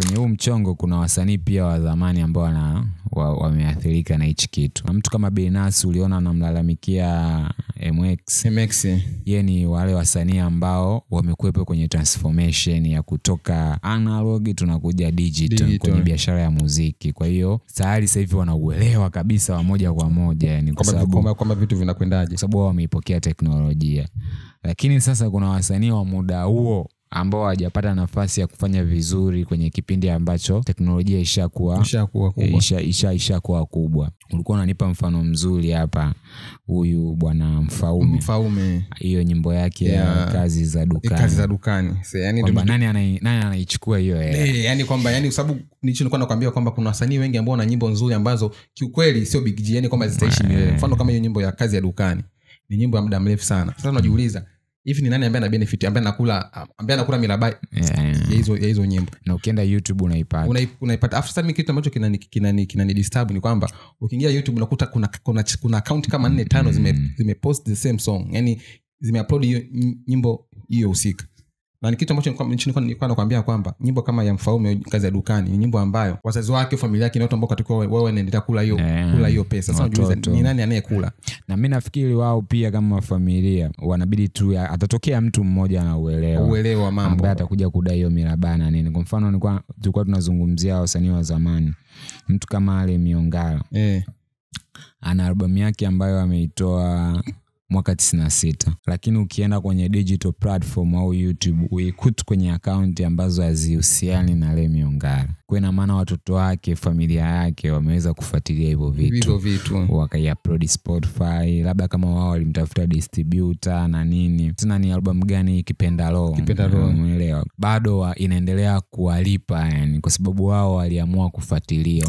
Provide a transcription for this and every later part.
kwenye huu mchongo kuna wasanii pia wa zamani ambao wameathirika na hichi kitu. Mtu kama Beynass uliona anamlalamikia MX. Yeye ni wale wasanii ambao wamekuepo kwenye transformation ya kutoka analog tunakuja digital kwenye biashara ya muziki. Kwa hiyo tayari sasa hivi wanauelewa kabisa wa moja kwa moja, yani kwa sababu kwamba vitu vinakwendaje, kwa sababu wameipokea teknolojia. Lakini sasa kuna wasanii wa muda huo ambao hawajapata nafasi ya kufanya vizuri kwenye kipindi ambacho teknolojia ishakuwa kubwa. Ulikuwa unanipa mfano mzuri hapa, huyu bwana Mfaume. Hiyo nyimbo yake ya kazi za dukani. Yani nani anaichukua hiyo yani kwamba yani sababu nilikuwa nakwambia kwamba kuna wasanii wengi ambao wana nyimbo nzuri ambazo kiukweli sio big G, yani kwamba zitaishi milele. Mfano kama hiyo nyimbo ya kazi ya dukani ni nyimbo ya muda mrefu sana. Sasa unajiuliza hivi ni nani ambaye ana benefit, ambaye anakula mirabai ya hizo nyimbo? Na ukienda YouTube unaipata. After mimi kitu ambacho kinani disturb ni kwamba ukiingia YouTube unakuta kuna account kama 4-5 zimepost the same song, yani zimeupload hiyo nyimbo hiyo husika. Na ni kitu ambacho nilikuwa nakwambia kwamba nyimbo kama ya Mfaume kazi ya dukani ni nyimbo ambayo wazazi wake, familia yake, ni watu ambao katika wao wanaendelea kula hiyo pesa. Sasa unajiuliza ni nani anayekula? Na mimi nafikiri wao pia kama familia wanabidi tu atatokea mtu mmoja anauelewa mambo ambaye atakuja kudai hiyo mirabana nini. Kwa mfano tulikuwa tunazungumzia wasanii wa zamani, mtu kama Ale Miongala ana albamu yake ambayo ameitoa mwaka 96, lakini ukienda kwenye digital platform au YouTube uikuta kwenye account ambazo hazihusiani na Ale Miongala. Kwa ina maana watoto wake, familia yake wameweza kufuatilia hivyo vitu wakaiupload Spotify, labda kama wao walimtafuta distributor na nini. Tena ni album gani? Kipenda Roho, umeelewa? Bado inaendelea kuwalipa, yani kwa sababu wao waliamua kufuatilia.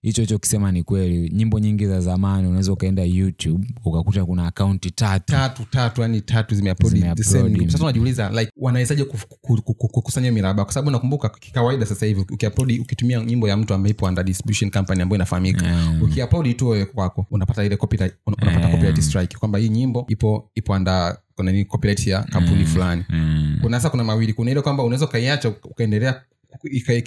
Hicho kisema ni kweli. Nyimbo nyingi za zamani unaweza kaenda YouTube ukakuta kuna account tatu yani zimeupload the same. Sasa unajiuliza like wanawezaje kukusanya miraba? Kwa sababu nakumbuka kawaida sasa hivi ukitumia nyimbo ya mtu ambaye ipo under distribution company ambayo inafahamika, ukiupload tu wewe kwako unapata ile copyright, unapata copyright strike kwamba hii nyimbo ipo under kuna copyright ya kampuni fulani. Kuna mawili, kuna ile kwamba unaweza kaiacha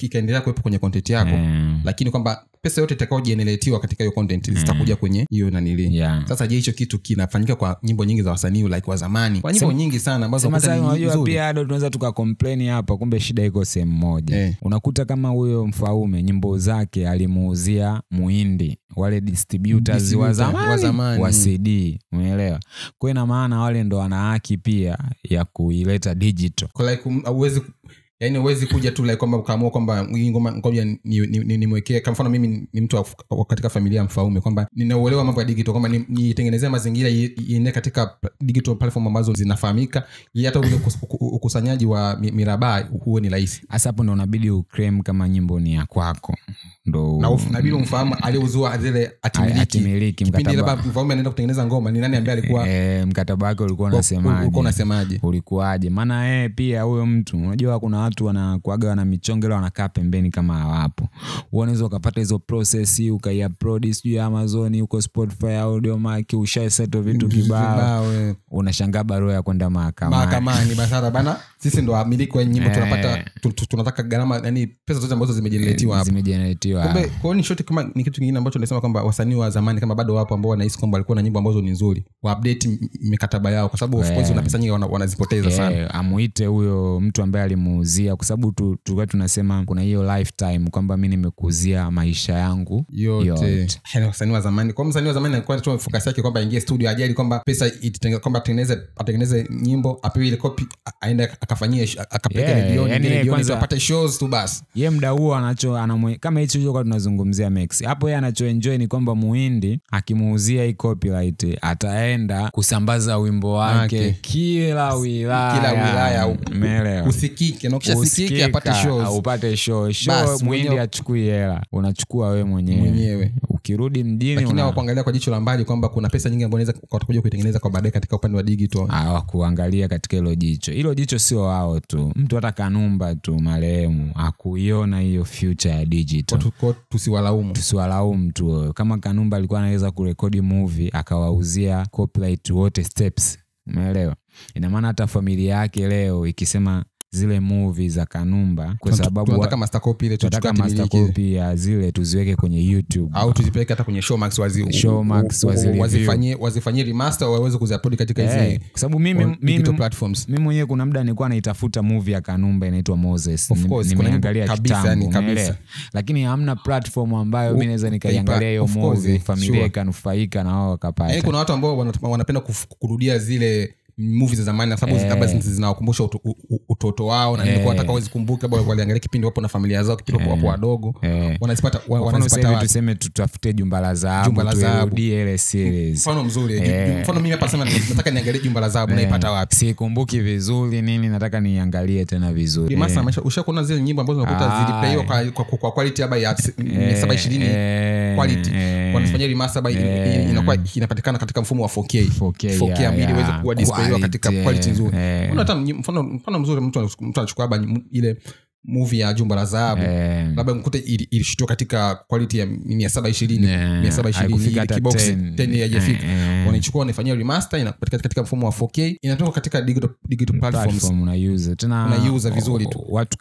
ikaendelea kuwepo kwenye content yako, lakini kwamba pesa yote itakayojeneratiwa katika hiyo content zitakuja kwenye hiyo nanili. Sasa je, hicho kitu kinafanyika kwa nyimbo nyingi za wasanii like wa zamani? Kwa nyimbo nyingi sana ambazo unajua pia hado tunaweza tukacomplain hapa, kumbe shida iko sehemu moja. Unakuta kama huyo Mfaume nyimbo zake alimuuzia Muhindi, wale distributors wa zamani wa CD, umeelewa? Kwa ina maana wale ndo wana haki pia ya kuileta digital. Kwa like yani huwezi kuja tu like kwamba ukaamua kwamba ngoma ngoja nimwekee. Kama mfano mimi ni mtu katika familia ya Mfaume, kwamba ninauelewa mambo ya digital, kwamba nitengenezea mazingira iende katika digital platform ambazo zinafahamika, hata ule ukusanyaji wa mirabai huo ni rahisi. Hasa hapo ndo unabidi uclaim kama nyimbo ni ya kwako, ndo na unabidi umfahamu aliuzua zile atimiliki. Kipindi labda Mfaume anaenda kutengeneza ngoma, ni nani ambaye alikuwa mkataba wake ulikuwa unasemaje? Ulikuwaje? Maana pia huyo mtu, unajua kuna watu wanakuaga na michongelo wanakaa pembeni kama hawapo. Unaweza ukapata hizo process ukaiupload sijui Amazon huko Spotify Audiomack, ushasettle vitu kibao, unashangaa barua ya kwenda mahakamani. Basara bana, sisi ndo wamiliki wa nyimbo, tunapata tunataka gharama, yani pesa zote ambazo zimejeneratiwa hapo. Kumbe kwa ni short, kama ni kitu kingine ambacho tunasema kwamba wasanii wa zamani kama bado wapo ambao wanahisi kwamba walikuwa na nyimbo ambazo ni nzuri, wa update mikataba yao, kwa sababu of course una pesa nyingi wanazipoteza sana. Amuite huyo mtu ambaye alimuuzia, kwa sababu tulikuwa tunasema kuna hiyo lifetime kwamba mimi nimekuzia maisha yangu yote. Wasanii wa zamani, kwa msanii wa zamani alikuwa tu focus yake kwamba aingie studio, ajali kwamba pesa kwamba atengeneze nyimbo, apewe ile copy, aende akafanyie akapeleke milioni apate shows tu basi. Yeye muda huo kama hicho hicho kwa tunazungumzia Max. Hapo yeye anachoenjoy ni kwamba Muhindi akimuuzia hii copyright ataenda kusambaza wimbo wake kila wilaya, umeelewa? Usikike na ukishasikike upate show Muhindi achukue hela, unachukua wewe mwenyewe ukirudi mjini. Lakini hawakuangalia kwa jicho la mbali kwamba kuna pesa nyingi ambazo unaweza kuja kuitengeneza kwa baadaye katika upande wa digital. Hawakuangalia katika hilo jicho sio wao tu, mtu hata Kanumba tu marehemu hakuiona hiyo future ya digital. Tusiwalaumu tu. Kama Kanumba alikuwa anaweza kurekodi movie akawauzia copyright wote steps, umeelewa? Ina maana hata familia yake leo ikisema zile movie za Kanumba kwa sababu tunataka master copy ile tunataka master copy ya zile tuziweke kwenye YouTube au tuzipeleke hata kwenye Showmax wazifanyie remaster waweze kuziupload katika hizi kwa sababu mimi platforms. Mimi mwenyewe kuna muda nilikuwa naitafuta movie ya Kanumba inaitwa Moses, nimeangalia kabisa, lakini hamna platform ambayo mimi naweza nikaiangalia hiyo movie familia ikanufaika na wao wakapata. Kuna watu ambao wanapenda kurudia zile movies za zamani sababu labda zinawakumbusha utoto wao na nilikuwa nataka wazikumbuke bado waliangalia kipindi wapo na familia zao kipindi wapo wadogo wanazipata wapi tuseme tutafute Jumba la Dhahabu turudie ile series mfano mzuri mfano mimi hapa sema nataka niangalie Jumba la Dhahabu naipata wapi sikumbuki vizuri nini nataka niangalie tena vizuri masa ushakuona zile nyimbo ambazo unakuta ziliplayiwa kwa quality haba ya 720 quality wanafanya remaster inakuwa inapatikana katika mfumo wa 4K ili iweze kuwa display katika quality nzuri. Hata mfano mzuri mtu anachukua haba ile movie ya Jumba la Dhahabu labda mkute ilishitwa katika quality ya 720 kibox 10 ya jefit wanachukua wanafanyia remaster inapatikana katika mfumo wa 4K inatoka katika digital platforms unaiuza tena unaiuza vizuri tu watu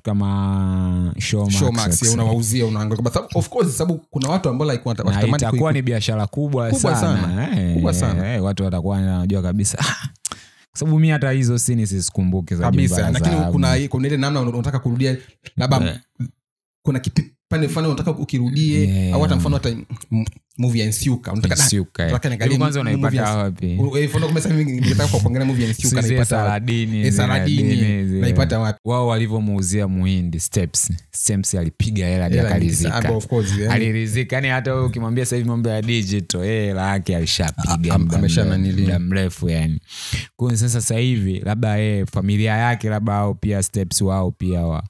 kama Showmax unawauzia unaangalia kwa sababu of course sababu kuna watu ambao like wanatamani itakuwa ni biashara kubwa sana watu watakuwa wanajua kabisa kwa sababu mimi hata hizo scene sizikumbuke za kabisa lakini kuna ile namna unataka kurudia labda kuna kipande fulani unataka ukirudie au hata mfano hata movie ya Nsiuka unataka niangalie kwanza unaipata wapi mfano kama sasa mimi ningetaka kuangalia movie ya Nsiuka naipata Saladini naipata wapi wao walivyomuuzia Muhindi Steps alipiga hela hadi akalizika alirizika yani hata wewe ukimwambia sasa hivi mambo ya digital hela yake alishapiga muda mrefu yani kwa sasa hivi labda familia yake labda au pia Steps wao pia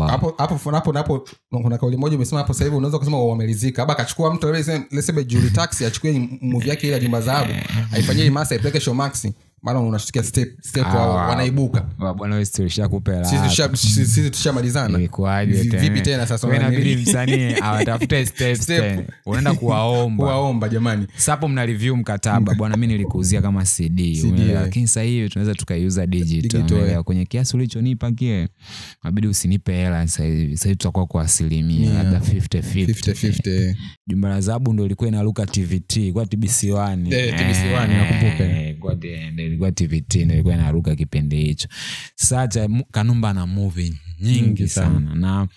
hapo kuna kauli moja umesema hapo sasa hivi unaweza kusema wamelizika haba akachukua mtu lesebe Julie Taxi achukue movie yake ile ya Jumba la Dhahabu aifanyie master ipeleke Showmax mara unashukia step wanaibuka bwana wewe tulishakupela sisi tushamalizana vipi tena sasa inabidi msanii awatafute steps unaenda kuwaomba jamani sasa hapo mna review mkataba bwana mimi nilikuuzia kama CD lakini sasa hivi tunaweza tukaiuza digital kwenye kiasi ulichonipa kile inabidi usinipe hela sasa hivi tutakuwa kwa asilimia labda 50-50 Jumba la Dhahabu ndio ilikuwa inaruka TVT kwa TBC1 nakumbuka ilikuwa TVT ndio ilikuwa inaruka kipindi hicho. Sasa Kanumba na movie nyingi sana na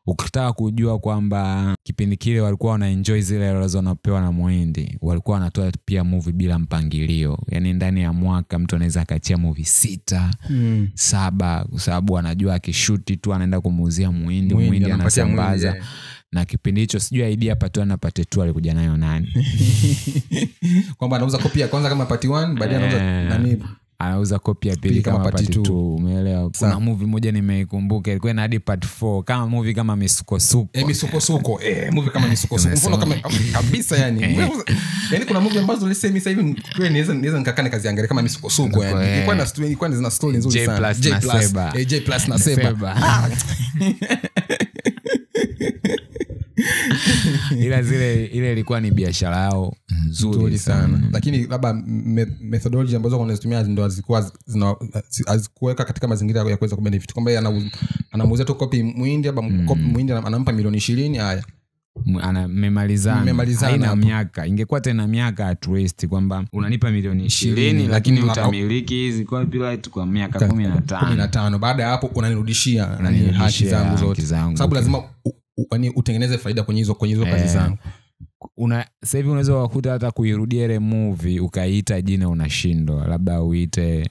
ukitaka kujua kwamba kipindi kile walikuwa wana enjoy zile hela wanapewa na Muhindi walikuwa wanatoa pia movie bila mpangilio yani ndani ya mwaka mtu anaweza akachia movie 6-7 kwa sababu anajua akishuti tu anaenda kumuuzia Muhindi anasambaza na kipindi hicho sijui idea part 1 na part 2 alikuja nayo nani kwamba anauza copy ya kwanza kama part 1 baadaye anauza nani anauza copy ya pili kama part 2 umeelewa kuna movie moja nimeikumbuka ilikuwa na hadi part 4 kama movie kama misukosuko movie kama misukosuko mfano kama kabisa yani kuna movie ambazo niseme sasa hivi naweza nikakana kazi angalia kama misukosuko yani ilikuwa zina story nzuri sana J plus na Seba ile ilikuwa ni biashara yao nzuri sana lakini labda methodology ambazo wanazitumia ndio hazikuweka katika mazingira ya kuweza kubenefit kwamba anamuuzia tu copy Muhindi labda Muhindi anampa milioni 20 haya memalizana haina miaka ingekuwa tena miaka at least kwamba unanipa milioni 20 lakini utamiliki hizi copyright kwa miaka 15 baada ya hapo unanirudishia haki zangu zote sababu lazima utengeneze faida kwenye hizo kazi zangu sasa hivi unaweza kukuta hata kuirudia ile movie ukaiita jina unashindwa labda uite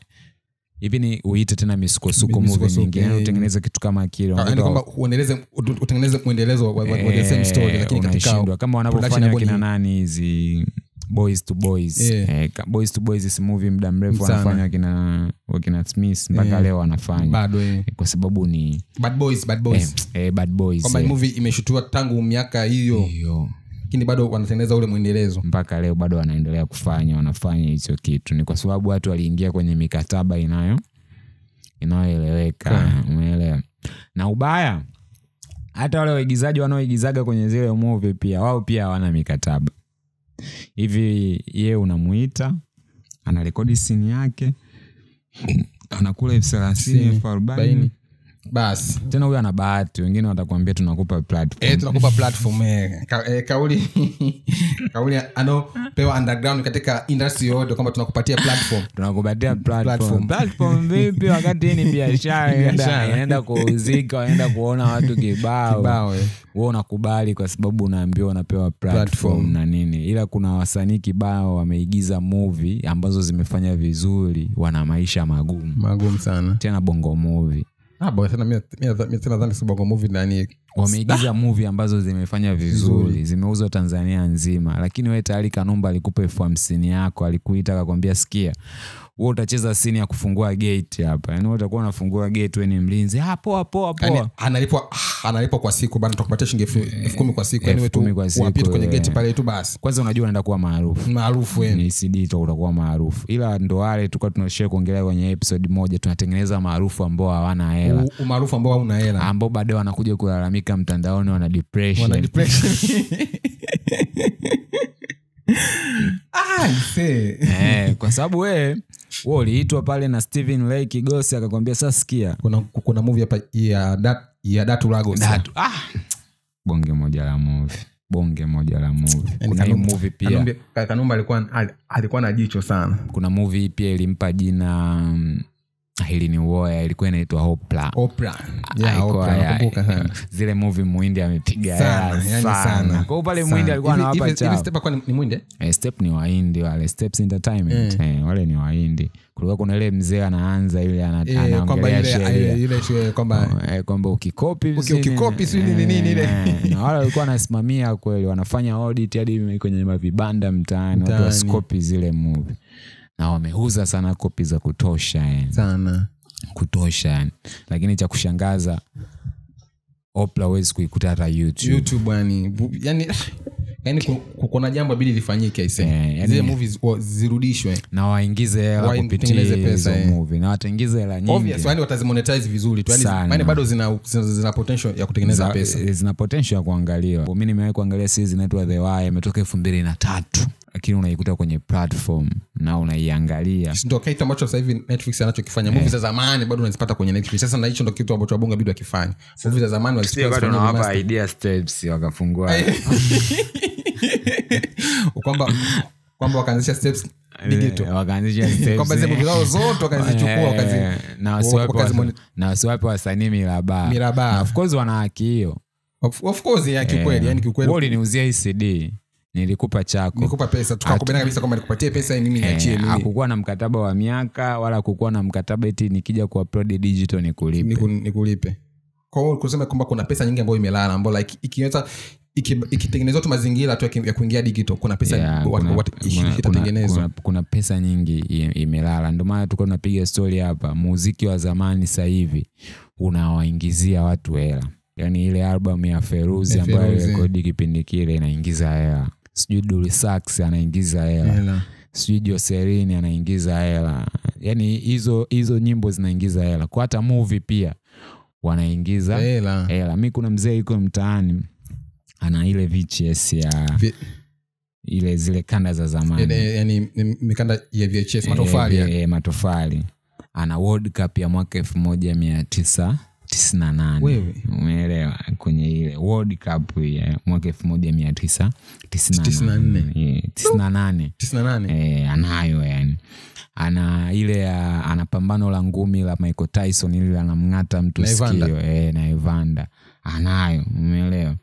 hivi ni uite tena misukosuko movie nyingine utengeneze kitu kama kile yani kwamba utengeneze muendelezo wa the same story lakini katika kama wanavyofanya kina nani hizi Boys to Boys Boys to Boys is movie muda mrefu wanafanya kina Smith mpaka leo wanafanya bado kwa sababu ni Bad Boys kwamba movie imeshutiwa tangu miaka hiyo lakini bado wanatengeneza ule muendelezo mpaka leo bado wanaendelea wanafanya hicho kitu ni kwa sababu watu waliingia kwenye mikataba inayoeleweka umeelewa na ubaya hata wale waigizaji wanaoigizaga kwenye zile movie pia wao pia hawana mikataba hivi yeye unamuita ana rekodi scene yake anakula 30,000 40,000 basi. Tena huyu ana bahati, wengine watakwambia tunakupa platform. Tunakupa platform. Kauli pewa underground katika industry yote kwamba tunakupatia platform. Tunakupatia platform. Platform vipi wakati ni biashara inaenda kuuzika, wanaenda kuona watu kibao. Wewe unakubali kwa sababu unaambiwa unapewa platform na nini. Ila kuna wasanii kibao wameigiza movie ambazo zimefanya vizuri, wana maisha magumu sana. Tena bongo movie. Tena mimi nadhani bongo movie ndani wameigiza movie ambazo zimefanya vizuri, zimeuzwa Tanzania nzima, lakini wewe tayari Kanumba alikupa 50,000 yako, alikuita akakwambia sikia, wewe utacheza scene ya kufungua gate hapa. Yaani utakuwa unafungua gate, wewe ni mlinzi. Poa. Yaani analipwa kwa siku bana, tukupatia shilingi 10,000 kwa siku. Yaani wewe unapita kwenye gate pale tu basi. Kwanza unajua unaenda kuwa maarufu wewe. Ni CD tu utakuwa maarufu. Ila ndo wale tulikuwa tunashare kuongelea kwenye episode moja, tunatengeneza maarufu ambao hawana hela. Maarufu ambao hauna hela. Ambao baadaye wanakuja kulalamika mtandaoni, wana depression. Kwa sababu wewe uliitwa pale na Steven Lake Kigosi akakwambia sasa sikia, kuna movie hapa ya Datu Lagos. Bonge moja la movie. Kuna hii movie pia Kanumba alikuwa na jicho sana. Kuna movie pia ilimpa jina hili ni Uoya, ilikuwa inaitwa Oprah. Nakumbuka sana. Zile movie Muhindi amepiga sana. Kwa pale Muhindi alikuwa anawapa chao. Step kwa ni Muhindi? Step ni Wahindi wale, Steps Entertainment. Wale ni Wahindi. Kulikuwa kuna ile mzee anaanza ile anaongelea sheria kwamba ukikopi nini ile. Na wale walikuwa wanasimamia kweli, wanafanya audit hadi kwenye mavibanda mtaani watu wasikopi zile movie. Na wameuza sana kopi za kutosha sana. Lakini cha kushangaza Oprah huwezi kuikuta hata YouTube yani kuna jambo bidii lifanyike zile movies zirudishwe na waingize hela kupitia hizo movie, na wataingiza hela nyingi. Obviously yani watazimonetize vizuri tu, yani bado zina potential ya kutengeneza pesa, zina potential ya kuangaliwa. Mimi nimewahi kuangalia series inaitwa The Wire, imetoka 2003, lakini unaikuta kwenye platform na unaiangalia. Ndio kitu ambacho sasa hivi Netflix anachokifanya. Movies za zamani bado unazipata kwenye Netflix. Sasa na hicho ndio kitu ambacho wabonga bidii wakifanya. Movies za zamani walizipata kwenye hapa idea steps wakafungua. Kwamba wakaanzisha steps digital. Kwamba zile movie zao zote wakazichukua na wasiwape wasanii miraba. Of course wana haki hiyo. Of course ya kikweli, yani kikweli. Wao niuzia hii CD, nilikupa chako, nikupa pesa, tukakubaliana kabisa kwamba nikupatie pesa mimi niachie mimi. Hakukuwa na mkataba wa miaka wala hakukuwa na mkataba eti nikija kuupload digital nikulipe. Kwa hiyo kusema kwamba kuna pesa nyingi ambayo imelala, ambayo like ikiweza ikitengenezwa tu mazingira tu ya kuingia digital, kuna pesa itatengenezwa. Kuna pesa nyingi imelala. Ndio maana tulikuwa tunapiga story hapa, muziki wa zamani sasa hivi unawaingizia watu hela. Yani ile album ya Feruzi ambayo rekodi kipindi kile inaingiza hela. Sijui Dully Sax anaingiza hela. Sijui Joseline anaingiza hela. Yani hizo nyimbo zinaingiza hela. Kwa hata movie pia wanaingiza hela. Mimi kuna mzee yuko mtaani ana ile VHS ya ile zile kanda za zamani. Yani mikanda ya VHS matofali. Ana World Cup ya mwaka 1998. Wewe umeelewa, kwenye ile World Cup ya mwaka 1998 anayo. Yani ana ile ana pambano la ngumi la Michael Tyson ile anamngata mtu sikio na Evander anayo, umeelewa.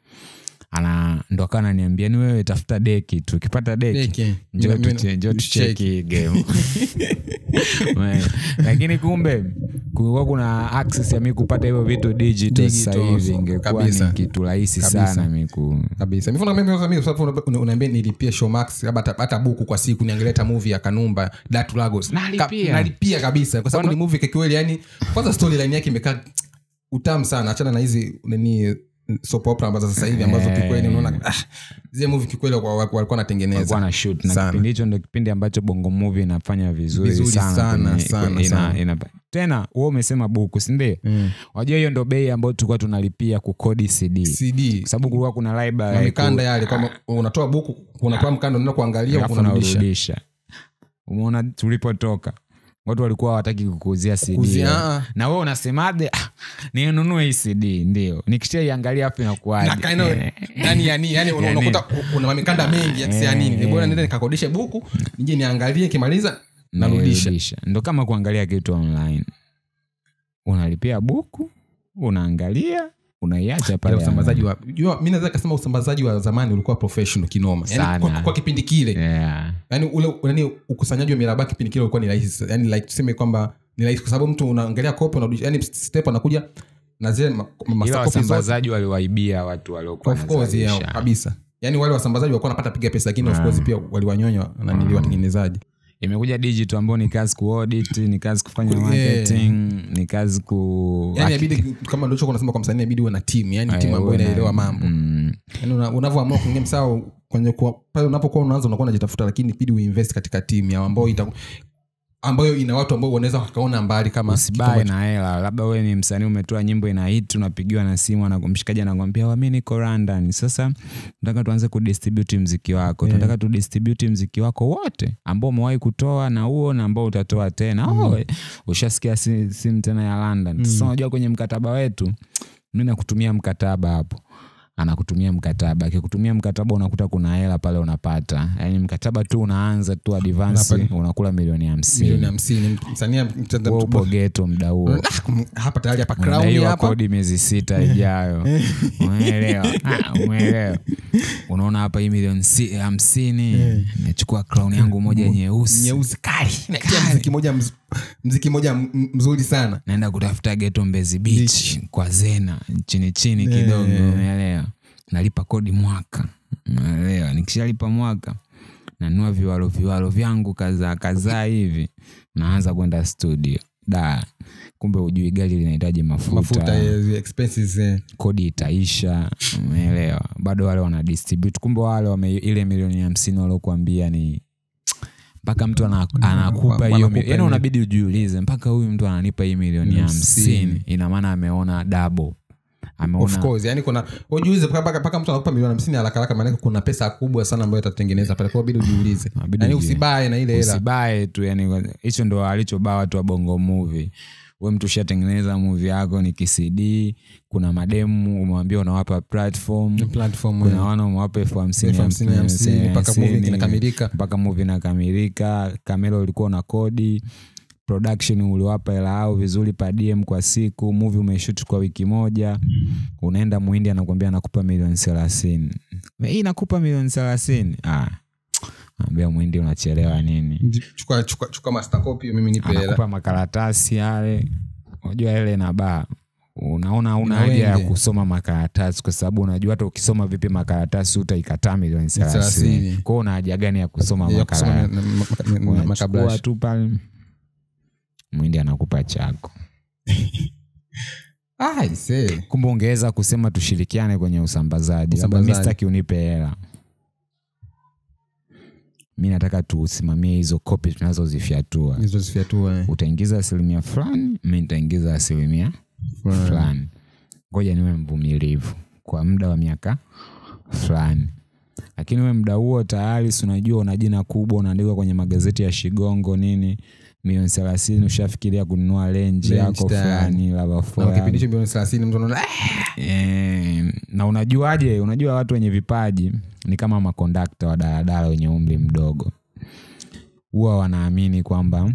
Ndo kana niambia ni wewe tafuta deki tu, ukipata deki njoo tucheki game. Lakini kumbe kulikuwa kuna access ya mimi kupata hivyo vitu digital sasa hivi, ingekuwa ni kitu rahisi sana mimi kabisa. Mimi sababu unaambia nilipia Showmax hata buku kwa siku niangalia movie ya Kanumba Datu Lagos, nalipia kabisa kwa sababu ni movie kwa kweli. Yani kwanza storyline yake imekaa utamu sana, achana na hizi nini soap opera ambazo sasa hivi ambazo kikweli unaona zile movie kikweli walikuwa wanatengeneza na shoot, na kipindi hicho ndio kipindi ambacho Bongo Movie inafanya vizuri sana. Tena wewe umesema buku, si ndio? Wajua hiyo ndio bei ambayo tulikuwa tunalipia kukodi CD. Sababu kulikuwa kuna library mikanda yale, kama unatoa buku unatoa mkanda unaenda kuangalia unarudisha. Umeona tulipotoka. watu walikuwa hawataki kukuuzia CD. Na wewe unasemaje ninunue hii CD? Ndio nikishaiangalia hapo inakuaje yani unakuta kuna mamikanda mengi ya nini, ni bora nende nikakodishe buku nije niangalie, kimaliza narudisha. Ndio kama kuangalia kitu online, unalipia buku, unaangalia, unaiacha pale. Usambazaji wa mimi naweza kusema usambazaji wa zamani ulikuwa professional kinoma, yani kwa kipindi kile. Yani ule ukusanyaji wa miraba kipindi kile ulikuwa ni rahisi, yani like tuseme kwamba ni rahisi kwa sababu mtu unaangalia kopi, unarudisha, yani step anakuja na zile masakopi. Wasambazaji waliwaibia watu waliokuwa wanazalisha kabisa, yani wale wasambazaji walikuwa wanapata piga pesa, lakini of course pia waliwanyonya na niliwatengenezaji. Imekuja digital ambao ni kazi kuaudit, ni kazi kufanya marketing, ni kazi yani inabidi kama ndio choko unasema kwa msanii inabidi uwe na team, yani team ambayo inaelewa mambo. Yani unavyoamua kuingia msao kwenye pale unapokuwa unaanza unakuwa unajitafuta, lakini inabidi uinvest katika team ya ambayo ina watu ambao wanaweza wakaona mbali, kama usibae na hela. Labda wewe ni msanii umetoa nyimbo ina hit, unapigiwa na simu na kumshikaje anakuambia mimi niko London, sasa nataka tuanze kudistribute muziki wako. Tunataka tu distribute muziki wako wote ambao umewahi kutoa na huo na ambao utatoa tena. Ushasikia simu tena ya London. Sasa unajua kwenye mkataba wetu mimi nakutumia mkataba hapo, anakutumia mkataba. Akikutumia mkataba unakuta kuna hela pale unapata. Yaani mkataba tu unaanza tu advance unakula milioni 50. Msanii upo ghetto muda huo. Hapa tayari hapa crown hapa. Kodi miezi 6 ijayo. Umeelewa? Unaona hapa hii milioni 50 nachukua crown yangu moja nyeusi kali. Muziki moja mzuri sana. Naenda kutafuta ghetto Mbezi Beach kwa Zena chini kidogo, umeelewa? Nalipa kodi mwaka, umeelewa? Nikishalipa mwaka nanunua viwalo vyangu kaza hivi, naanza kwenda studio. Kumbe hujui gari linahitaji mafuta expenses, kodi itaisha, umeelewa? Bado wale wana distribute. Kumbe wale ile milioni 50 walokuambia ni mpaka mtu anakupa hiyo, yani unabidi ujiulize mpaka huyu mtu ananipa hii milioni 50, ina maana ameona double. Of course, yani kuna ujiulize mpaka mtu anakupa milioni 50 haraka maana kuna pesa kubwa sana ambayo itatengeneza pale, kwa bidii ujiulize. Yani usibae na ile hela, usibae tu. Yani hicho ndo alichobaa watu wa Bongo Movie. Wewe mtu ushatengeneza movie yako ni KCD, kuna mademu umemwambia unawapa platform, kuna wana umewapa 50 mpaka movie inakamilika. Kamera ulikuwa na kodi, production uliwapa hela yao vizuri pa DM kwa siku, movie umeshoot kwa wiki moja, unaenda Muhindi anakuambia anakupa milioni 30. Hii nakupa milioni 30. Ambia Muhindi unachelewa nini? Chukua master copy mimi nipe hela. Anakupa makaratasi yale. Unajua ile na baa. Unaona una haja ya kusoma makaratasi kwa sababu unajua hata ukisoma vipi makaratasi utaikataa milioni 30. Kwa hiyo una haja gani ya kusoma makaratasi? Unachukua tu pale. Muhindi anakupa chako. Kumbe ungeweza kusema tushirikiane kwenye usambazaji. Mimi sitaki unipe hela. Mimi nataka tusimamie hizo copy tunazozifyatua. Utaingiza 1% fulani, mimi nitaingiza 1% fulani. Ngoja niwe mvumilivu kwa muda wa miaka fulani. Lakini wewe muda huo tayari unajua una jina kubwa, unaandika kwenye magazeti ya Shigongo nini, milioni 30 ushafikiria kununua range yako fulani labda fulani. Na ukipindisha milioni 30 mtu anaona na unajuaje? Unajua watu wenye vipaji ni kama makondakta wa daladala wenye umri mdogo. Huwa wanaamini kwamba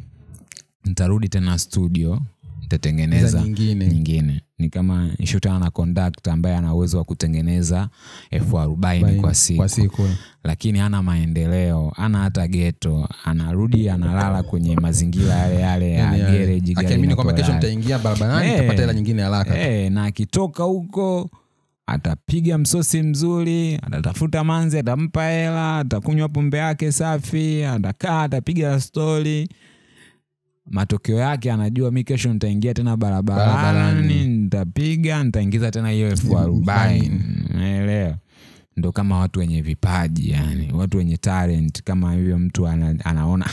nitarudi tena studio nitatengeneza nyingine. Ni kama shooter na conductor ambaye ana uwezo wa kutengeneza 40,000 kwa siku. Lakini hana maendeleo, hana hata ghetto, anarudi analala kwenye mazingira yale ya garage. Akiamini kwamba kesho nitaingia barabarani nitapata hela nyingine haraka. Na akitoka huko atapiga msosi mzuri, atatafuta manzi, atampa hela, atakunywa pombe yake safi, atakaa, atapiga story. Matokeo yake anajua mimi kesho nitaingia tena barabarani, nitaingiza tena hiyo 40,000. Unaelewa? Ndio kama watu wenye vipaji, yani watu wenye talent. Kama hivyo mtu anaona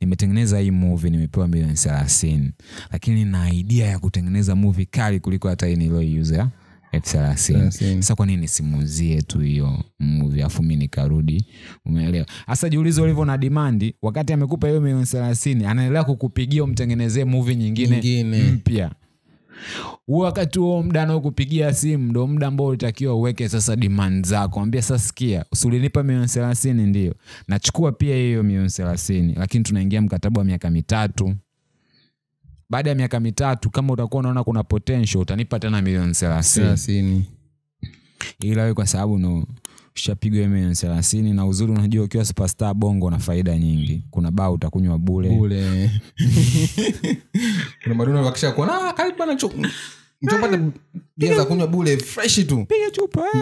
nimetengeneza hii movie nimepewa milioni 30, lakini na idea ya kutengeneza movie kali kuliko hata hii nilioiuza 30. Sasa kwa nini simuzie tu hiyo movie afu mimi nikarudi? Umeelewa? Sasa jiulize ulivyo na demand, wakati amekupa hiyo milioni 30 anaendelea kukupigia umtengenezee movie nyingine mpya. Wakati huo muda na kukupigia simu ndio muda ambao ulitakiwa uweke sasa demand zako. Mwambie sasa, sikia, usulinipa milioni 30 ndio. Nachukua pia hiyo milioni 30, lakini tunaingia mkataba wa miaka 3. Baada ya miaka 3 kama utakuwa unaona kuna potential utanipa tena milioni 30. Ila wewe kwa sababu ushapigwa milioni 30 na uzuri unajua ukiwa superstar Bongo na faida nyingi. Kuna baa utakunywa bure. Kuna maduna wakisha kuona karibu bana Njopata bia za kunywa bure fresh tu.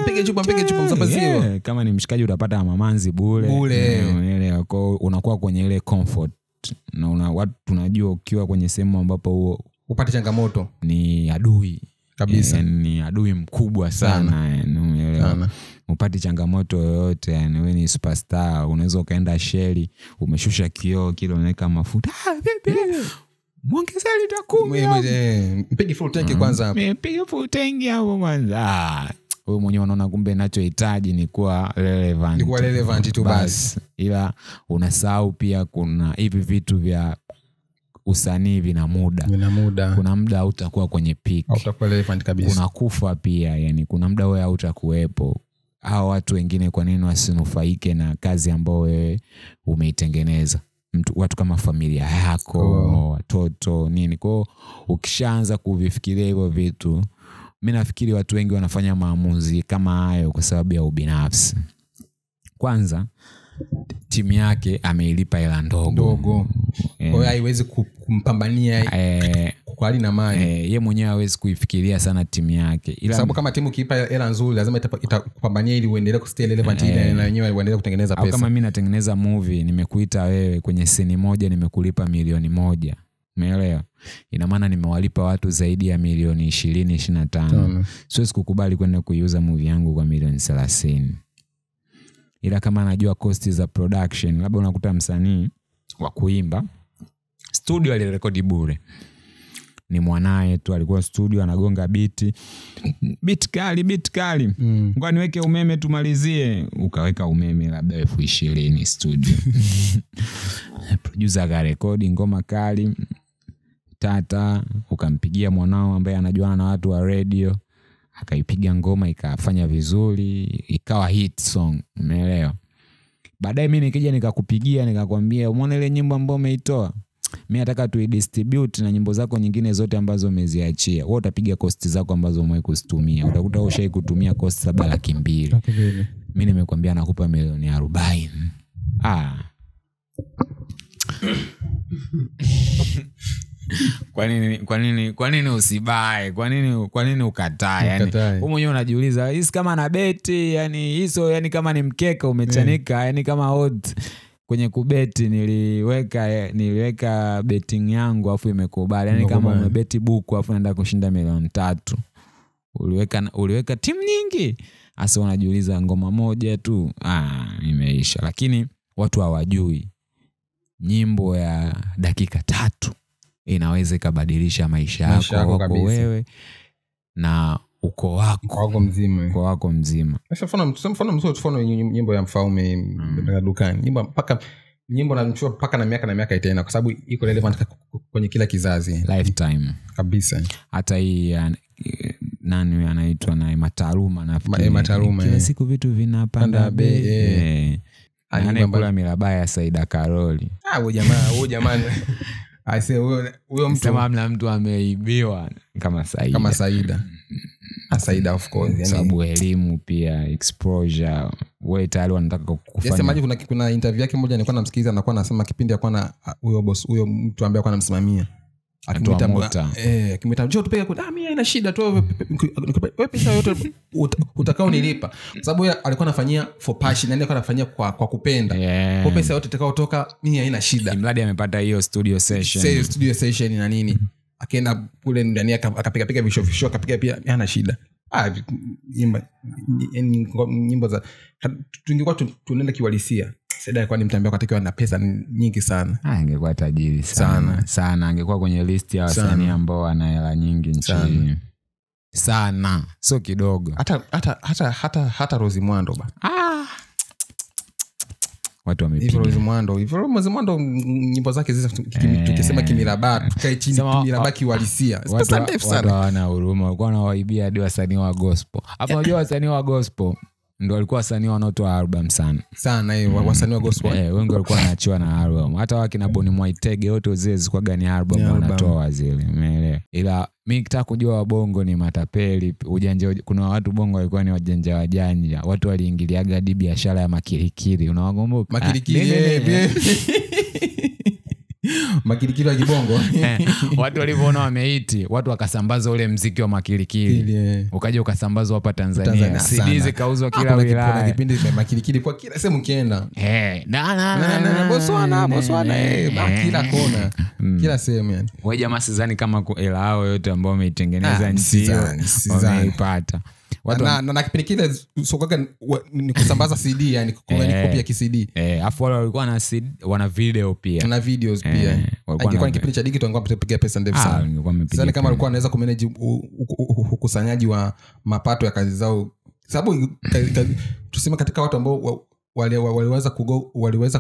Piga chupa msapazio. Kama ni mshikaji utapata mamanzi bure. Unaelewa, kwa unakuwa kwenye ile comfort. Na watu tunajua ukiwa kwenye sehemu ambapo huo upate changamoto ni adui kabisa. Ni adui mkubwa sana. Unaelewa. Upate changamoto yoyote, yani wewe ni superstar, unaweza kaenda Shell, umeshusha kioo kile unaweka mafuta. Mwongeza lita 10. Mpige full tank kwanza hapo. Mpige full tank hapo kwanza. Wewe mwenyewe unaona kumbe ninachohitaji ni kuwa relevant tu basi. Ila unasahau pia kuna hivi vitu vya usanii vina muda. Kuna muda hautakuwa kwenye peak. Hautakuwa relevant kabisa. Unakufa pia, yani kuna muda wewe hautakuwepo. Hao watu wengine kwa nini wasinufaike na kazi ambayo wewe umeitengeneza? Watu kama familia yako, watoto, nini. Kwa ukishaanza kuvifikiria hivyo vitu, mimi nafikiri watu wengi wanafanya maamuzi kama hayo kwa sababu ya ubinafsi. Kwanza timu yake ameilipa hela ndogo. Kwa hiyo haiwezi kumpambania kwa hali na mali. Yeye mwenyewe hawezi kuifikiria sana timu yake. Ila sababu kama timu kiipa hela nzuri lazima itakupambania ili uendelee kustay relevant, ili na wenyewe uendelee kutengeneza pesa. Au kama mimi natengeneza movie, nimekuita wewe kwenye scene moja, nimekulipa milioni 1. Umeelewa? Ina maana nimewalipa watu zaidi ya milioni 20-25. Siwezi kukubali kwenda kuiuza movie yangu kwa milioni 30. Ila kama anajua cost za production, labda unakuta msanii wa kuimba studio alirekodi bure, ni mwanae tu alikuwa studio anagonga beat kali. Ngoja niweke umeme tumalizie, ukaweka umeme labda 20,000 studio. Producer akarekodi ngoma kali tata, ukampigia mwanao ambaye anajuana na watu wa radio, akaipiga ngoma ikafanya vizuri, ikawa hit song. Umeelewa? Baadaye mimi nikija nikakupigia nikakwambia umeona ile nyimbo ambayo umeitoa, mimi nataka tuidistribute na nyimbo zako nyingine zote ambazo umeziachia. Wewe utapiga cost zako ambazo umewahi kuzitumia. Utakuta wewe ushawahi kutumia cost 200,000. Mimi nimekwambia nakupa milioni 40. Kwa nini usibae? Kwa nini ukatae? Yani wewe mwenyewe unajiuliza, hisi kama na beti, yani hizo, yani kama ni mkeka umechanika, yani kama odds kwenye kubeti niliweka betting yangu afu imekubali, yani kama umebeti buku afu unaenda kushinda milioni 3. Uliweka timu nyingi, hasa unajiuliza ngoma moja tu imeisha. Lakini watu hawajui nyimbo ya dakika 3 inaweza kubadilisha maisha yako wewe na uko wako mzima. Sasa mfano nyimbo ya Mfaume dukani. Nyimbo namchua paka na miaka itaenda kwa sababu iko relevant kwenye kila kizazi, lifetime kabisa. Hata hii nani anaitwa na Mataruma, nafikiri kila siku vitu vinapanda bei. Anakula miraba ya Saida Karoli. Huyo jamaa I say huyo mtu kama mtu ameibiwa kama Saida. Saida of course, yani sababu elimu pia exposure, wewe tayari wanataka kufanya. Semaje, kuna interview yake moja nilikuwa namsikiliza, anakuwa anasema kipindi alikuwa na huyo boss, huyo mtu ambaye alikuwa anamsimamia, akimwita njoo tupeke kwa mimi haina shida tu, wewe pesa yote utakao nilipa, kwa sababu yeye alikuwa anafanyia for passion, alikuwa anafanyia kwa kupenda. Kwa pesa yote itakao toka mimi haina shida, mradi amepata hiyo studio session na nini, akaenda kule ndani akapiga visho akapiga pia hana shida. Nyimbo za tungekuwa tunaenda kiwalisia, Saida alikuwa ni mtambia katika na pesa nyingi sana. Angekuwa tajiri sana. Angekuwa kwenye list ya wasanii ambao wana hela nyingi nchini. sana, so kidogo. Hata Rose Muhando ba. Watu wamepiga Rose Muhando nyimbo zake tukisema kimiraba tukae chini kimiraba kiwalisia. Watu wana huruma, walikuwa wanawaibia hadi wasanii wa gospel. Hapo unajua wasanii wa gospel ndio walikuwa wasanii wanaotoa album sana wasanii wa gospel wengi walikuwa wanaachiwa na album. Hata wakina Bonnie Mwaitege wote zile zilikuwa gani album wanatoa zile, umeelewa? Ila mimi nikitaka kujua wabongo ni matapeli, ujanja. Kuna watu bongo walikuwa ni wajanja, watu waliingiliaga hadi biashara ya makirikiri, unawakumbuka makirikiri? Makirikiri wa kibongo. Watu walipoona wameiti, watu wakasambaza ule mziki wa makirikiri, ukaja ukasambazwa hapa Tanzania. CD zikauzwa kila wilaya. Kuna kipindi makirikiri kwa kila sehemu ukienda. Botswana kila kona, kila sehemu yani. Wewe jamaa sidhani kama hela hao yote ambao wameitengeneza nchi wameipata. Na kipindi kile sokaga ni kusambaza CD yani copy ya CD. Afu wale walikuwa na CD, wana video pia. Na videos pia. Ingekuwa ni kipindi cha digital ngoma piga pesa ndefu sana. Sasa kama walikuwa wanaweza kumanage ukusanyaji wa mapato ya kazi zao. Sababu tuseme katika watu ambao waliweza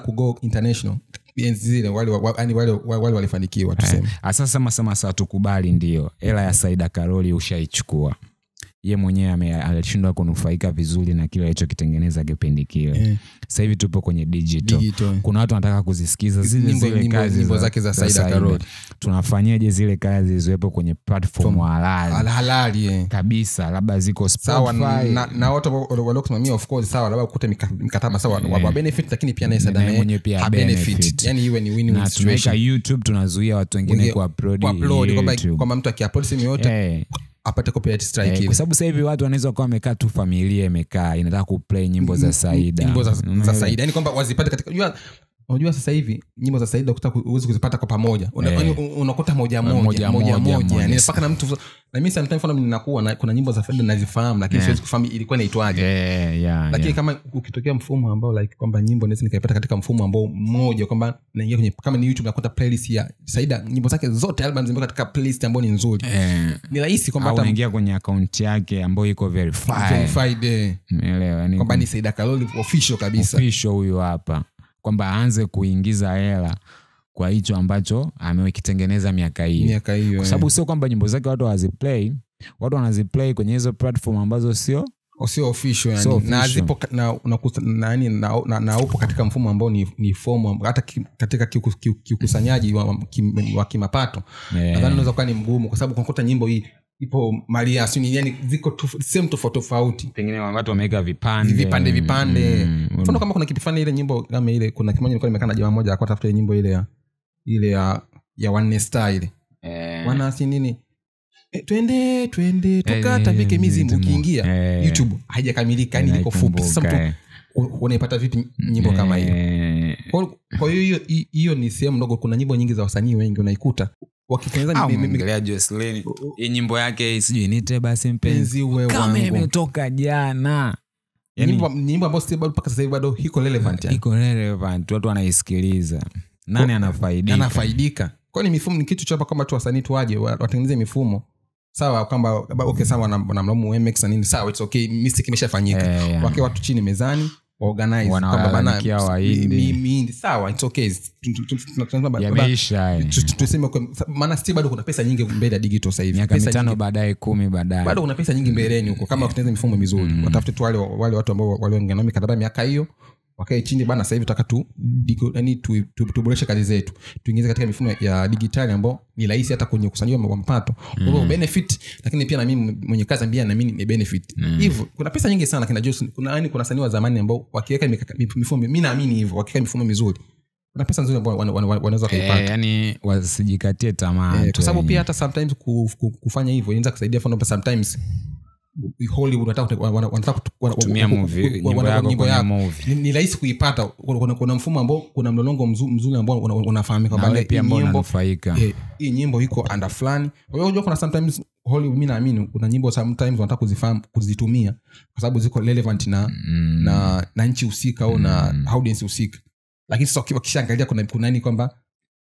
kugo international zile wale walifanikiwa tuseme. Sasa sasa tukubali ndio. Hela ya Saida Karoli ushaichukua. Yeye mwenyewe alishindwa kunufaika vizuri na kile alichokitengeneza kipindi kile. Sasa hivi tupo kwenye digital. Kuna watu wanataka kuzisikiza zile kazi zake za Saida Karoli. Tunafanyaje zile kazi ziwepo kwenye platform halali kabisa, labda ziko Spotify na watu waliokusimamia of course sawa, labda ukute mikataba sawa wa benefit, lakini pia naye Saida mwenyewe pia benefit, yani iwe ni win-win situation. Tunaweka YouTube, tunazuia watu wengine kuupload kwamba mtu akiupload simu yote apate copyright strike kwa sababu sasa hivi watu wanaweza kuwa wamekaa tu, familia imekaa inataka kuplay nyimbo za Saida, nyimbo za Saida, yani kwamba wazipate katika unajua sasa hivi nyimbo za Saida uweze kuzipata kwa pamoja, unakuta moja yani mpaka na mtu. Na mimi sometimes ninakuwa kuna nyimbo za Saida nazifahamu, lakini siwezi kufahamu ilikuwa inaitwaje. Lakini kama ukitokea mfumo ambao like kwamba nyimbo naweza nikaipata katika mfumo ambao mmoja, kwamba naingia kwenye kama ni YouTube nakuta playlist ya Saida, nyimbo zake zote album zimewekwa katika playlist ambayo ni nzuri, ni rahisi kwamba hata unaingia kwenye account yake ambayo iko verified, umeelewa? Yani kwamba ni Saida Karoli official kabisa, official huyu hapa, kwamba aanze kuingiza hela kwa hicho ambacho amekitengeneza miaka hiyo. Kwa sababu sio kwamba nyimbo zake watu hawaziplay, watu wanaziplay kwenye hizo platform ambazo sio official yani. Na zipo na upo katika mfumo ambao ni form, hata katika kiukusanyaji wa kimapato nadhani unaweza kuwa ni mgumu, kwa sababu unakuta nyimbo hii ipo Maria Suni, yani ziko same tofauti, pengine watu wameweka vipande. Mfano kama kuna kipifani ile nyimbo kama ile, kuna kimoja nilikuwa nimekaa na jamaa mmoja akatafuta tafuta nyimbo ile ya One Style wana si nini, twende tukatapike mizimu, ukiingia YouTube haijakamilika, yani iko fupi. Sasa mtu unaipata vipi nyimbo kama hiyo? Kwa hiyo ni sehemu ndogo. Kuna nyimbo nyingi za wasanii wengi unaikuta wakitengeneza mimi Jocelyn hii nyimbo yake sijui nite basi mpenzi wewe wangu, kama imetoka jana, yani nyimbo ambayo sasa bado mpaka sasa hivi bado iko relevant, watu wanaisikiliza. Nani anafaidika? Kwa ni mifumo ni kitu cha hapa, kama tu wasanii tu waje watengeneze mifumo sawa, kwamba okay sawa na mlamu MX na nini sawa, it's okay, mistake imeshafanyika, wake watu chini mezani organize kwamba bana mimi sawa, it's okay, yameisha. Tuseme maana still bado kuna pesa nyingi mbele ya digital sasa hivi, miaka 5 baadaye 10 baadaye bado kuna pesa nyingi mbeleni huko, kama kutengeneza mifumo mizuri. Watafute tu wale watu ambao walioongea mikataba miaka hiyo, wakae chini bana, sasa hivi tutaka yani tuboreshe kazi zetu, tuingize katika mifumo ya digitali ambao ni rahisi hata kwenye kusanyiwa wa mapato, kwa benefit, lakini pia na mimi mwenye kazi ambia na mimi ni benefit hivyo. Kuna pesa nyingi sana kina Jose, kuna sanii wa zamani ambao wakiweka mifumo, mimi naamini hivyo, wakiweka mifumo mizuri kuna pesa nzuri ambao wanaweza kuipata, yani wasijikatie tamaa, kwa sababu pia hata sometimes kufanya hivyo inaweza kusaidia. For sometimes Hollywood wanataka kutumia nyimbo yako ni rahisi kuipata. Kuna mfumo ambao kuna mlolongo mzuri ambao unafahamika kwamba pia ambao unanufaika, hii nyimbo iko under fulani. Unajua kuna sometimes Hollywood, mimi naamini kuna nyimbo sometimes wanataka kuzifahamu, kuzitumia kwa sababu ziko relevant na nchi husika au na audience husika, lakini sasa wakishaangalia kuna nini kwamba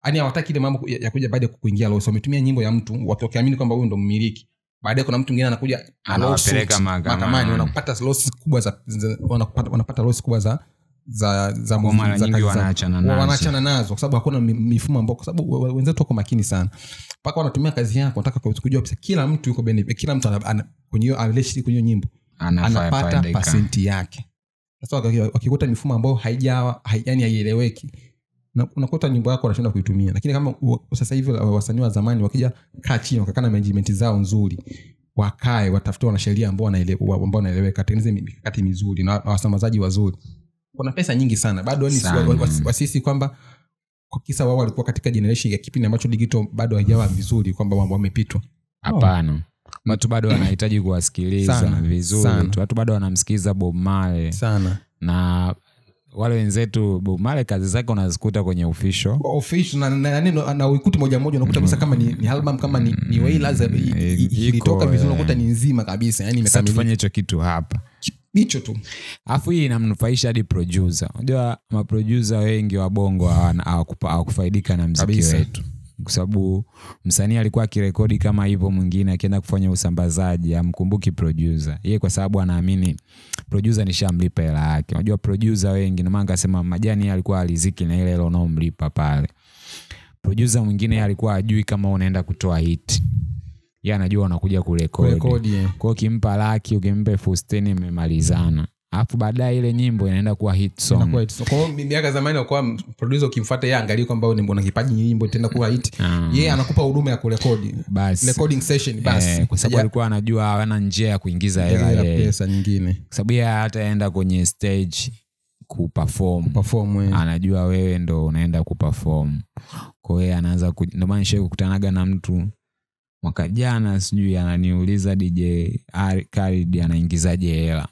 yani hawataki ile mambo ya kuja baada ya kuingia loso, wametumia nyimbo ya mtu wakiamini kwamba huyo ndo mmiliki, baadaye kuna mtu mwingine anakuja anawapeleka mahakamani, wanapata loss kubwa za wanapata loss kubwa za mara nyingi wanaachana nazo kwa sababu hakuna mifumo ambayo, kwa sababu wenzetu wako makini sana mpaka wanatumia kazi yako, nataka kujua pesa kila mtu yuko benefit, kila mtu kwenye hiyo already kwenye nyimbo anapata percent yake. Sasa wakikuta mifumo ambayo haijawa yani haieleweki, unakuta nyimbo yako unashinda kuitumia. Lakini kama sasa hivi wasanii wa zamani wakija kaa chini wakakaa na management zao nzuri, wakae watafute wanasheria ambao wanaeleweka, tengeneze mikakati mizuri na wasambazaji wazuri, kuna pesa nyingi sana. Bado ni wasisi kwamba kwa kisa wao walikuwa katika generation ya kipindi ambacho digital bado haijawa vizuri kwamba wamepitwa. Hapana. Watu bado wanahitaji kuwasikiliza vizuri. Watu bado wanamsikiza Bob Marley sana. Na wale wenzetu Bob Marley kazi zake unazikuta kwenye official na ukuti moja moja unakuta kabisa kama ni album, kama ni Wailers ilitoka vizuri unakuta ni nzima kabisa, yani imekamilika. Tufanye hicho kitu hapa. Hicho tu. Alafu hii inamnufaisha hadi producer. Unajua maproducer wengi wa bongo hawakufaidika na muziki wetu. Kwa sababu msanii alikuwa akirekodi kama hivyo, mwingine akienda kufanya usambazaji amkumbuki producer. Yeye kwa sababu anaamini producer nishamlipa hela yake. Unajua producer wengi, na maana akasema Majani alikuwa aliziki na ile hela unaomlipa pale. Producer mwingine alikuwa ajui kama unaenda kutoa hit. Yeye anajua unakuja kurekodi. Kwa ukimpa laki, ukimpa 10 mmemalizana. Alafu baadaye ile nyimbo inaenda kuwa hit song. Kwa miaka zamani kwa producer ukimfuata yeye angalie kwamba wewe una kipaji, nyimbo itaenda kuwa hit. Yeye anakupa huduma ya kurekodi. Recording session basi. Kwa sababu alikuwa anajua hana njia ya kuingiza hela ya pesa nyingine. Kwa sababu yeye hataenda kwenye stage kuperform. Anajua wewe ndo unaenda kuperform. Kwa hiyo anaanza ndio maana nishaye kukutanaga na mtu mwaka jana sijui ananiuliza DJ Khaled anaingizaje hela.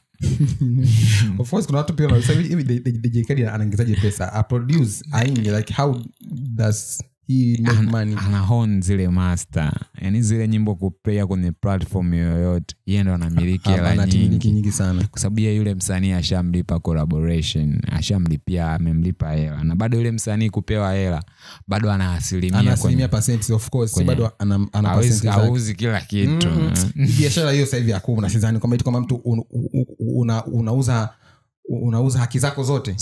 Of course kuna watu pia wanasema hivi DJ Khaled anaingizaje pesa? A produce like how does he make money? Anahon zile master, yani zile nyimbo kuplay kwenye platform yoyote, yeye ndo anamiliki hela nyingi sana, kwa sababu yule msanii ashamlipa collaboration, ashamlipia, amemlipa hela, na bado yule msanii kupewa hela bado ana asilimia percent. Of course bado ana percent, auzi kila kitu. Biashara hiyo sasa hivi hakuna, sidhani kama mtu unauza haki zako zote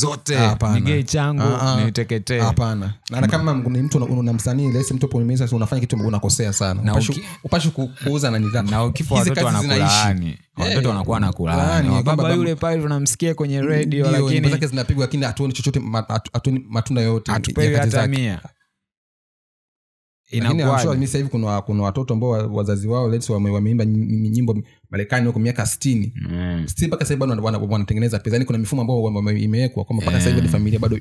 nige changu niteketee. Hapana. Na kama mtu una msanii lesi mtu polemiza, so unafanya kitu unakosea sana. Upashi kuuza na nidhamu. Na ukifa watoto wanakulaani. Watoto wanakuwa nakulaani. Baba yule pale tunamsikia kwenye radio, lakini zake zinapigwa, lakini hatuoni chochote, hatuoni matunda yote. Hatupewi hata 100. Inakuwa mimi sasa hivi kuna watoto ambao wazazi wao let's wameimba nyimbo Marekani huko miaka 60. Still mpaka sasa bado wanatengeneza pesa. Yani kuna mifumo ambayo imewekwa kwamba mpaka sasa hivi familia bado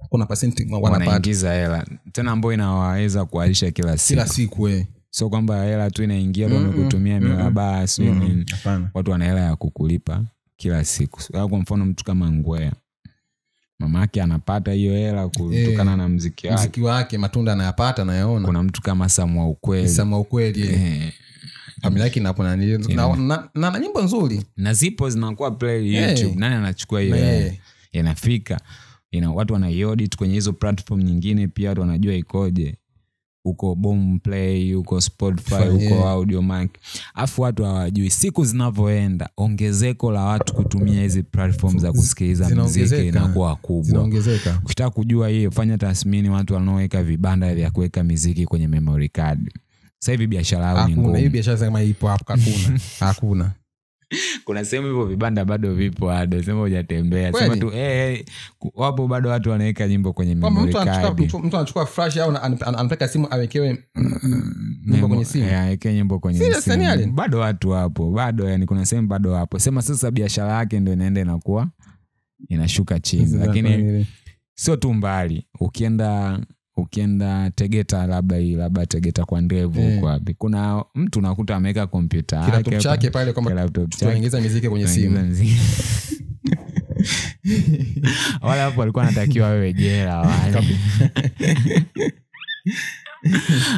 kuna percent wanaingiza hela. Tena ambayo inawaweza kualisha kila siku So kwamba hela tu inaingia tu wamekutumia milaba sio. Watu wana hela ya kukulipa kila siku. Kwa mfano mtu kama Ngwea, mamake anapata hiyo hela kutokana na muziki wake, matunda anayapata na yaona. Kuna mtu kama Samwa Ukweli familia yake inapo na nyimbo nzuri na zipo zinakuwa play YouTube. Nani anachukua hiyo inafika watu wanaiaudit kwenye hizo platform nyingine, pia watu wanajua ikoje uko Boomplay, uko Spotify, uko Audiomack. Afu watu hawajui siku zinavyoenda ongezeko la watu kutumia hizi platforms za kusikiliza muziki inakuwa kubwa. Ukitaka kujua hiyo, fanya tathmini watu wanaoweka vibanda vya kuweka muziki kwenye memory card. Sasa hivi biashara yao ni ngumu. Hiyo biashara kama ipo hapo hakuna. Kuna sehemu hivyo vibanda bado vipo hado, sema hujatembea. Sema tu wapo bado watu wanaweka nyimbo kwenye memory card. Mtu anachukua flash au anataka simu awekewe nyimbo kwenye simu. Aweke nyimbo kwenye simu. Bado watu wapo. Bado yani kuna sehemu bado wapo. Sema sasa biashara yake ndio inaenda inakuwa inashuka chini. Lakini sio tu mbali. Ukienda Tegeta, labda Tegeta kwa Ndevu huko wapi, kuna mtu unakuta ameweka kompyuta yake, laptop chake pale kama tunaingiza muziki kwenye simu. Wala hapo walikuwa wanatakiwa wewe jela wale.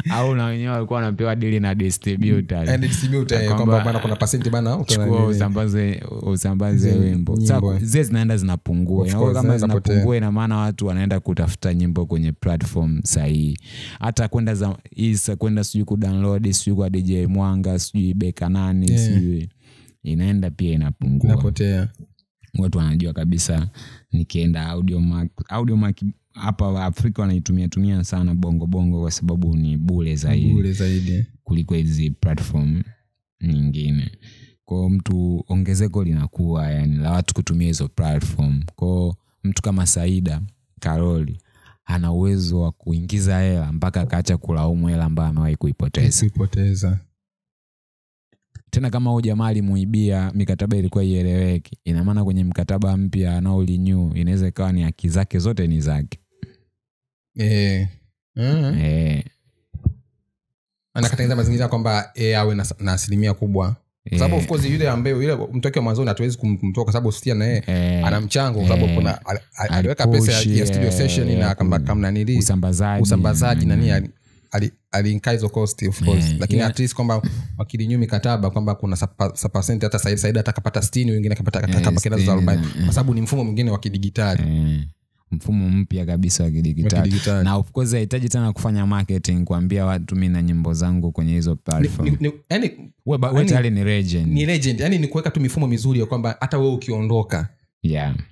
au na wenyewe walikuwa wanapewa deal na distributor and distributor kwamba bana kuna percent bana usambaze wimbo. Sasa zile zinaenda zinapungua, na kama zinapungua ina maana watu wanaenda kutafuta nyimbo kwenye platform sahihi. Hata kwenda sijui ku download sijui kwa DJ Mwanga sijui Beka nani sijui inaenda pia inapungua, inapotea. Watu wanajua kabisa nikienda Audiomack hapa Afrika wanaitumia sana bongo kwa sababu ni bure zaidi kuliko hizi platform nyingine. Kwa mtu ongezeko linakuwa yani la watu kutumia hizo platform. Kwa mtu kama Saida Karoli ana uwezo wa kuingiza hela mpaka akaacha kulaumu hela ambayo amewahi kuipoteza. Tena kama huyo jamaa alimuibia mikataba ilikuwa ieleweke, ina maana kwenye mkataba mpya na renew inaweza ikawa ni haki zake zote ni zake. Anakatengeneza mazingira kwamba awe na asilimia kubwa. Kwa sababu of course yule ambaye yule mtoke mwanzo hatuwezi kumtoa kwa sababu Stia na yeye ana mchango, kwa sababu kuna aliweka pesa ya studio session na kama nini usambazaji na nini aliinka hizo cost of course, lakini at least kwamba wakilinyu mikataba kwamba kuna percent hata Saida atakapata 60 wengine akapata kama kila 40 kwa sababu ni mfumo mwingine wa kidigitali. Mfumo mpya kabisa wa kidigitali. Na of course hahitaji tena kufanya marketing kuambia watu mimi na nyimbo zangu kwenye hizo platform. Yaani wewe tayari ni legend. Ni legend. Yaani ni kuweka tu mifumo mizuri ya kwamba hata wewe ukiondoka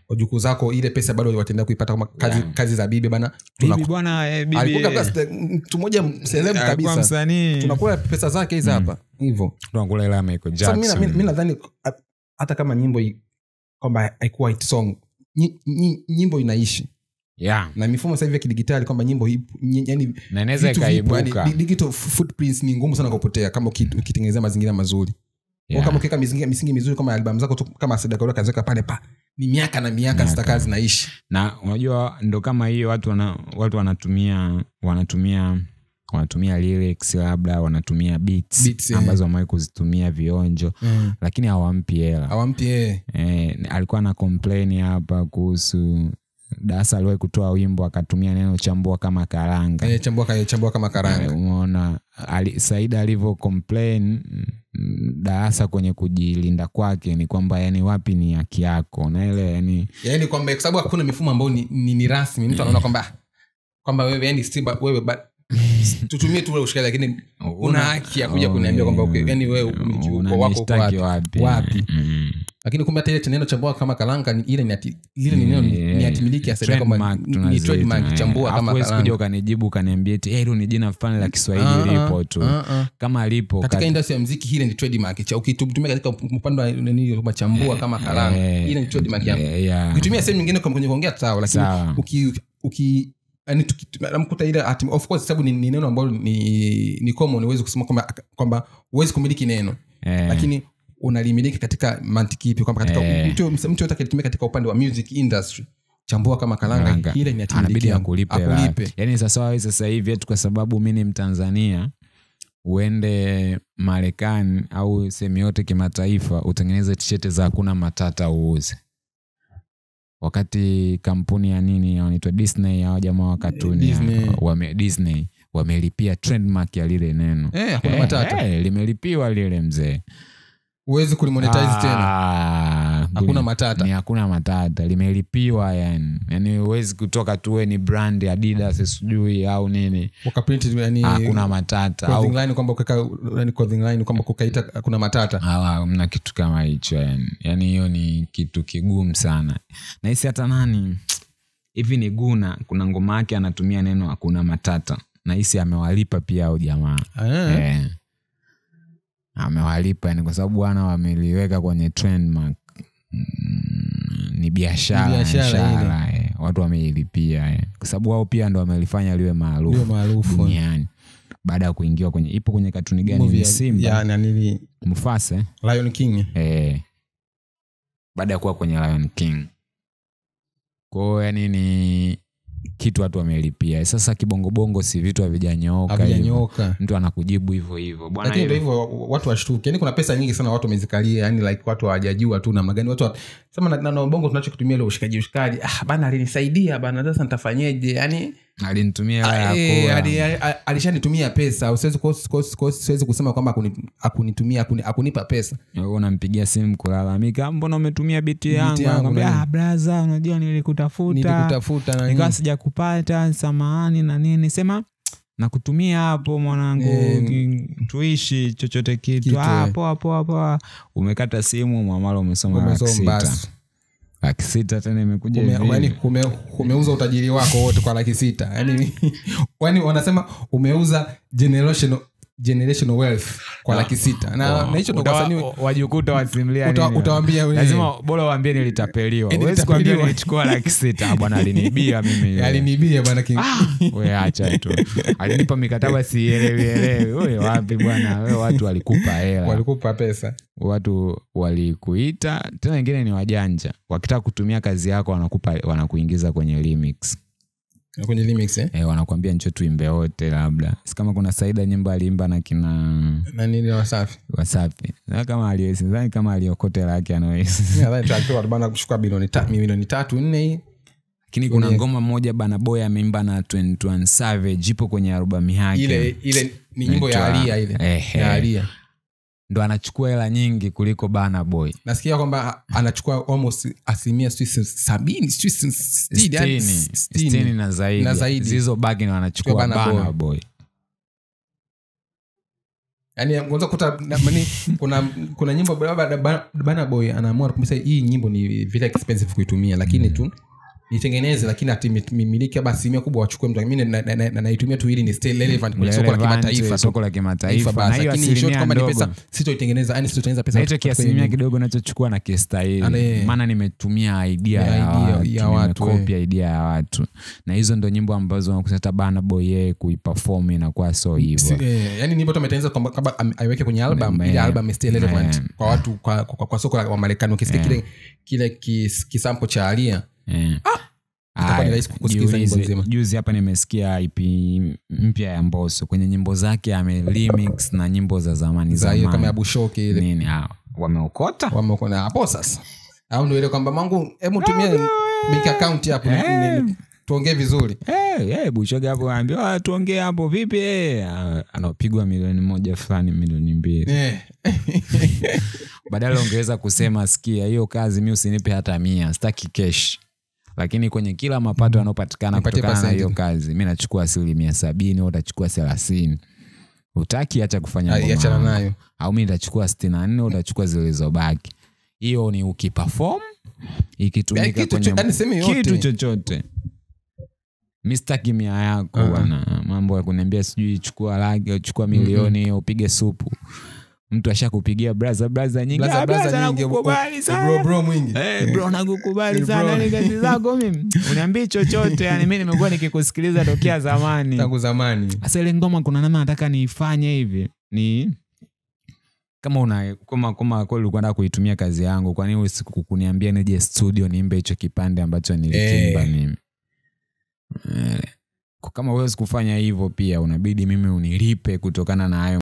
wajukuu zako ile pesa bado wataendelea kuipata kama kazi za bibi bana. Bibi bwana bibi. Alikuwa kabisa mtu mmoja celeb kabisa. Tunakula pesa zake hizo hapa. Hivyo. Tunakula hela ya Michael Jackson. So mimi nadhani hata kama nyimbo kwamba haikuwa hit song, nyimbo inaishi. Na mifumo sasa hivi ya kidigitali kwamba nyimbo yani na inaweza ikaibuka. Digital footprints ni ngumu sana kupotea kama ukitengeneza mazingira mazuri. Kama ukiweka misingi mizuri kama album zako kama Saida Karoli kazeka pale ni miaka na miaka zitakaa zinaishi. Na unajua ndo kama hiyo watu wanatumia lyrics, labda wanatumia beats ambazo wamewahi kuzitumia vionjo lakini hawampi hela. Alikuwa na complain hapa kuhusu Dasa aliwahi kutoa wimbo akatumia neno chambua kama karanga. Chambua kama karanga. Umeona Saida alivyo complain Dasa kwenye kujilinda kwake ni kwamba yani wapi ni haki yako na ile yani kwamba kwa sababu hakuna mifumo ambayo ni rasmi. Mtu anaona kwamba wewe yani Simba wewe tutumie tu ule ushikali, lakini una haki ya kuja kuniambia kwamba yani wewe umiliki wako wapi. Lakini kumbe hata ile neno chambua kama karanga ile ni neno ni atimiliki ya Saida kwamba ni trademark chambua kama karanga. Hapo kuja ukanijibu kaniambia eti hilo ni jina fulani la Kiswahili lipo tu. Kama lipo katika industry ya muziki ile ni trademark cha ukitumia katika upande wa nini kama chambua kama karanga ile ni trademark yako. Ukitumia sehemu nyingine kwenye kuongea sawa, lakini yani mkuta ile of course sababu ni neno ambalo ni common, uweze kusema kwamba uweze kumiliki neno lakini unalimiliki katika mantiki ipi, kwamba katika mtu yote akitumia katika upande wa music industry chambua kama karanga ile ni atimiliki akulipe. Yani sasa hivi eti kwa sababu mimi ni Mtanzania uende Marekani au sehemu yote kimataifa utengeneze t-shirt za hakuna matata uuze, wakati kampuni ya nini wanaitwa Disney au jamaa wa katuni Disney wamelipia trademark ya lile neno. Hakuna matata. Limelipiwa lile mzee. Uwezi kulimonetize tena. Hakuna matata. Limelipiwa yani. Yani uwezi kutoka tu wewe ni brand Adidas sijui au nini. Wakaprint yani hakuna matata. Clothing line kwamba ukaka yani clothing line kwamba kukaita hakuna matata. Mna kitu kama hicho yani. Yani hiyo ni kitu kigumu sana. Na hisi hata nani hivi ni Guna kuna ngoma yake anatumia neno hakuna matata. Na hisi amewalipa pia au jamaa. Amewalipa yani kwa sababu wana wameliweka kwenye trademark. Ni biashara watu wameilipia kwa sababu wao pia ndo wamelifanya liwe maarufu duniani. Baada ya kuingia ipo kwenye katuni gani ni Simba nini Mufasa Lion King baada ya kuwa kwenye Lion King. Kwa yani ni kitu watu wamelipia. Sasa kibongobongo si vitu havijanyooka. Mtu anakujibu hivyo bwana. Lakini ndio hivyo watu washtuke. Yani kuna pesa nyingi sana watu wamezikalia, yani like watu hawajajua tu namna gani watu sema na bongo tunachokutumia ile ushikaji bana alinisaidia bana sasa nitafanyeje? Yani alinitumia alishanitumia pesa. Siwezi kusema kwamba akunipa pesa. Wewe unampigia simu kulalamika, mbona umetumia biti yangu? Anambia brother, unajua nilikutafuta nikawa sijakupata, samahani na nini. Sema nakutumia hapo mwanangu, tuishi chochote kitu. Hapo umekata simu, mwamalo umesoma $600 tena imekuja hivi. Umeuza utajiri wako wote kwa $600. Yaani wanasema umeuza generational wealth kwa $600. Na hicho ndo kwa wasanii wajikuta wasimulia nini. Utawaambia wewe. Lazima bora waambie nilitapeliwa. Huwezi kuambia nilichukua $600 bwana, aliniibia mimi. Aliniibia bwana King. Wewe acha tu. Alinipa mikataba sielewi. Wewe wapi bwana? Wewe watu walikupa hela. Walikupa pesa. Watu walikuita, tena wengine ni wajanja. Wakitaka kutumia kazi yako wanakuingiza kwenye remix. Kwenye remix wanakuambia njoo tuimbe wote labda. Si kama kuna Saida nyimbo aliimba na kina nini Wasafi. Na kama aliyesizani kama aliokote lake anaweza. Nadhani tutakuwa bana kuchukua milioni 3-4 hii. Lakini kuna ngoma moja Burna Boy ameimba na 21 Savage ipo kwenye albamu yake. Ile ni nyimbo ya Alia ile. Ya Alia. Ndo anachukua hela nyingi kuliko Burna Boy. Nasikia kwamba anachukua almost 60 na zaidi. Hizo bagi ndo anachukua Burna Boy. Yaani unaweza kukuta kuna nyimbo Burna Boy anaamua kumsema hii nyimbo ni vile expensive kuitumia, lakini tu nitengeneze, lakini atimiliki basi mimi kubwa wachukue mtu. Mimi naitumia tu ili ni stay relevant kwenye soko la kimataifa. Na hiyo asilimia kwamba ni pesa sitoitengeneza, yani sitotengeneza pesa. Hicho kiasilimia kidogo nachochukua na kistahili, maana nimetumia idea ya watu, copy idea ya watu. Na hizo ndo nyimbo ambazo unakuta Burna Boy kuiperform inakuwa so hivyo. Yani nyimbo tumetengeneza kwamba aiweke kwenye album, ile album stay relevant kwa watu, kwa soko la Marekani. Ukisikia kile kisample cha Alia juzi hapa nimesikia IP mpya ya Mbosso. Kwenye nyimbo zake ame remix na nyimbo za zamani kama Abu Shoki ile nini. Wameokota hapo sasa. Au ndio ile kwamba mangu hebu tumie bank account hapo tuongee vizuri. Abu Shoki hapo anambia tuongee hapo vipi. Anapigwa milioni 1 fulani, milioni 2. Badala ongeza kusema sikia hiyo kazi mimi usinipe hata 100, sitaki cash. Lakini kwenye kila mapato yanopatikana kutokana na hiyo kazi mimi nachukua 70%, au utachukua 30%. Utaki acha kufanya ngoma. Achana nayo. Au mimi nitachukua 64, utachukua zilizobaki. Hiyo ni ukiperform ikitumika kwenye kitu chochote. Mr. Kimia yako bwana, mambo ya kuniambia sijui chukua laki au chukua milioni upige supu. Mtu ashakupigia brother nyingi. Nakukubali sana. Bro mwingi. Bro nakukubali sana ni kazi zako mimi. Uniambie chochote, yani mimi nimekuwa nikikusikiliza tokea zamani. Tangu zamani. Sasa ile ngoma kuna namna nataka niifanye hivi. Ni kama kweli ulikuwa unataka kuitumia kazi yangu, kwa nini usikuniambia nije studio niimbe hicho kipande ambacho nilikiimba mimi? Kama wewe usikufanya hivyo pia unabidi mimi unilipe kutokana na hayo